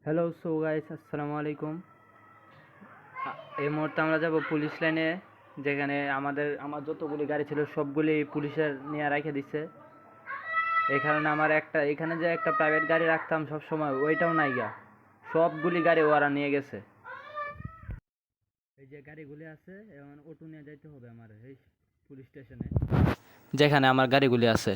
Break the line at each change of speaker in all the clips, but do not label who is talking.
Hello so guys, আসসালামু আলাইকুম। এই মুহূর্তে আমরা যাব পুলিশ লাইনে, যেখানে আমার যতগুলি গাড়ি ছিল সবগুলি পুলিশের নিয়ে রেখে দিচ্ছে। এই কারণে আমার এখানে যে একটা প্রাইভেট গাড়ি রাখতাম সব সময়, ওইটাও নাই গা, সবগুলি গাড়ি ওরা নিয়ে গেছে। এই যে গাড়িগুলি আছে, এখন অটো নিয়ে যাইতে হবে আমার এই পুলিশ স্টেশনে, যেখানে আমার গাড়িগুলি আছে।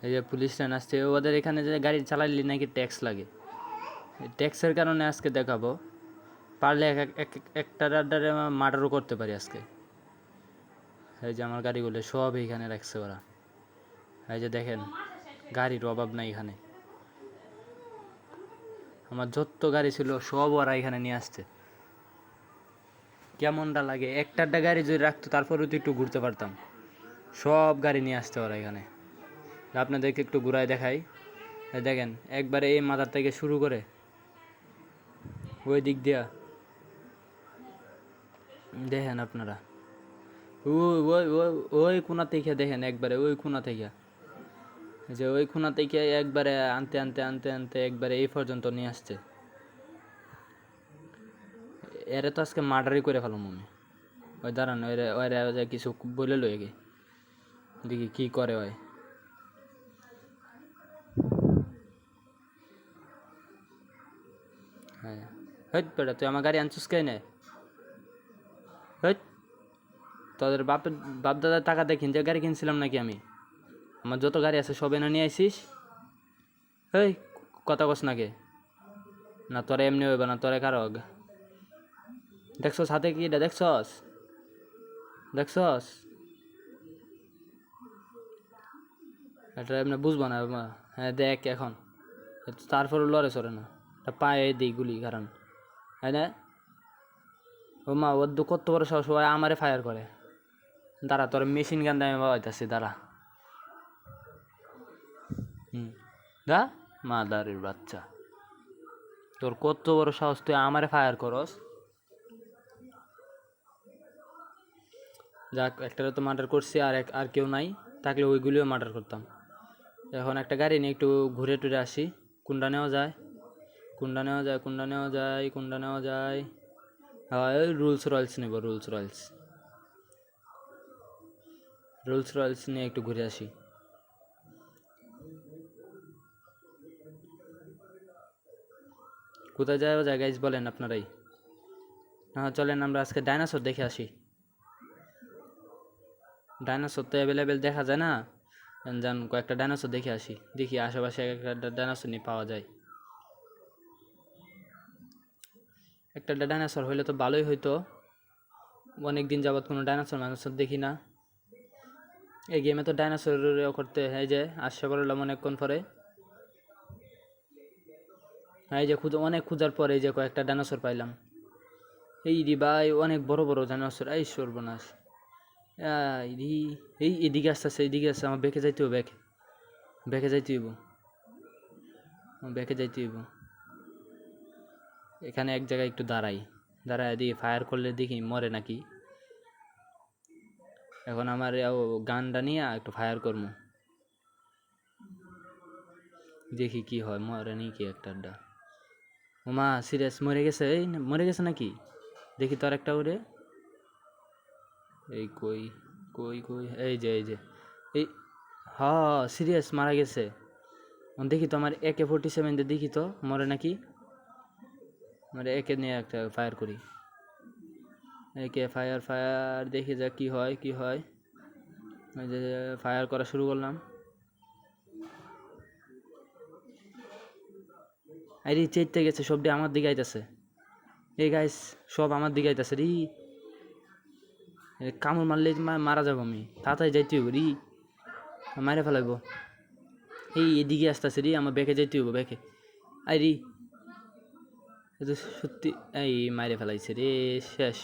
এই যে পুলিশ লাইন আসছে, ওদের এখানে যে গাড়ি চালাইলে নাকি ট্যাক্স লাগে। ট্যাক্সের কারণে আজকে দেখাবো, পারলে একটা রাডারে মার্ডারও করতে পারি আজকে। এই যে আমার গাড়িগুলো সব এইখানে রাখছে ওরা। এই যে দেখেন, গাড়ির অভাব নাই এখানে। আমার যত গাড়ি ছিল সব ওরা এখানে নিয়ে আসছে। কেমনটা লাগে, একটা গাড়ি যদি রাখতো তারপরেও তো একটু ঘুরতে পারতাম। সব গাড়ি নিয়ে আসতে ওরা এখানে। আপনাদেরকে একটু ঘুরায় দেখাই। দেখেন, একবারে এই মাথার থেকে শুরু করে ওই দিক দিয়া দেখেন আপনারা, ওই ওই ওই ওই কোনা থেকে দেখেন, একবারে ওই কোনা থেকে, যে ওই কোনা থেকে একবারে আনতে আনতে আনতে আনতে একবারে এই পর্যন্ত নিয়ে আসছে। এরে তো আজকে মার্ডারই করে ফেলাম আমি। ওই দাঁড়ান, ওইরে কিছু বলে লয়ে গে, দেখি কি করে ওই। হ্যাঁ, হইত বেটা, তুই আমার গাড়ি আনছিস কে নে? হইত, তোদের বাপ দাদার টাকা দেখিন যে গাড়ি কিনছিলাম নাকি আমি? আমার যত গাড়ি আছে সব এনে নিয়ে আইসিস। এই কথা কস নাকি? না তোরা এমনি হইব না, তোরা কারো দেখছস হাতে কি এটা? দেখছস দেখছস এটা এমনি বুঝবো না। হ্যাঁ দেখ এখন, তারপরে লড়ে সরে না, পায়ে দিই গুলি কারণ, হ্যাঁ না? ও মা, ওর কত বড় সাহস, সবাই আমারে ফায়ার করে। দাঁড়া, তোর মেশিন গান দিয়ে আমি বাবাইতেছি, দাঁড়া। দা মাদারের বাচ্চা, তোর কত বড় সাহস, তুই আমারে ফায়ার করস? যাক, একটারে তো মার্ডার করছি, আর কেউ নাই, থাকলে ওইগুলিও মার্ডার করতাম। এখন একটা গাড়ি নিয়ে একটু ঘুরে টুরে আসি। কোনটা নেওয়া যায়, কোনটা নেওয়া যায়, কোনটা নেওয়া যায়, কোনটা নেওয়া যায়? হ্যাঁ, ওই রোলস রয়েলস নেব, রোলস রয়েলস। রোলস রয়েলস নিয়ে একটু ঘুরে আসি। কোথায় যাওয়া যায় গাইজ বলেন আপনারাই। হ্যাঁ চলেন, আমরা আজকে ডাইনোসর দেখে আসি। ডাইনোসর তো অ্যাভেলেবেল দেখা যায় না, যান কয়েকটা ডাইনোসর দেখে আসি, দেখি আশেপাশে একটা ডাইনোসর নিয়ে পাওয়া যায়। একটা ডাইনোসর হইলে তো ভালোই হইতো, অনেক দিন যাবৎ কোনো ডাইনোসর দেখি না। এই গেমে তো ডাইনোসর করতে, এই যে আসতে পারলাম অনেকক্ষণ পরে। এই যে অনেক খোঁজার পরে এই যে কয়েকটা ডাইনোসর পাইলাম। এই রে ভাই, অনেক বড় বড় ডাইনোসর, এই সর্বনাশ। এই এদিকে আসতেছে, এইদিকে আসছে, আমার বেঁকে যাইতে হইব, বেঁকে যাইতে হইব, বেঁকে যাইতে হইব। এখানে এক জায়গায় একটু দাঁড়ায় দিয়ে ফায়ার করলে দেখি মরে নাকি। এখন আমার গানটা নিয়ে একটু ফায়ার করবো, দেখি কি হয়, মরে নাকি একটা। ওমা সিরিয়াস মরে গেছে, এই মরে গেছে নাকি? দেখি তো আর একটা ওরে, এই কই কই কই, এই যে এই, হ সিরিয়াস মারা গেছে। দেখি তো আমার AK-47 দিয়ে দেখি তো মরে নাকি। মানে একে নিয়ে একটা ফায়ার করি, একে ফায়ার দেখি যা কি হয় কি হয়। ওই যে ফায়ার করা শুরু করলাম। আরে চেতে গেছে, সবটি আমার দিকে আইতাছে। এই গাইস, সব আমার দিকে আইতাছে রি। কামড় মারলে মারা যাবো আমি, তাড়াতাড়ি যাইতে হইব রি, মারে ফেলাইব। এই এদিকে আসতেছে রি, আমার বেঁকে যাইতে হইব, বেঁকে আই রি। সত্যি এই মারে ফেলাইছে রে, শেষ।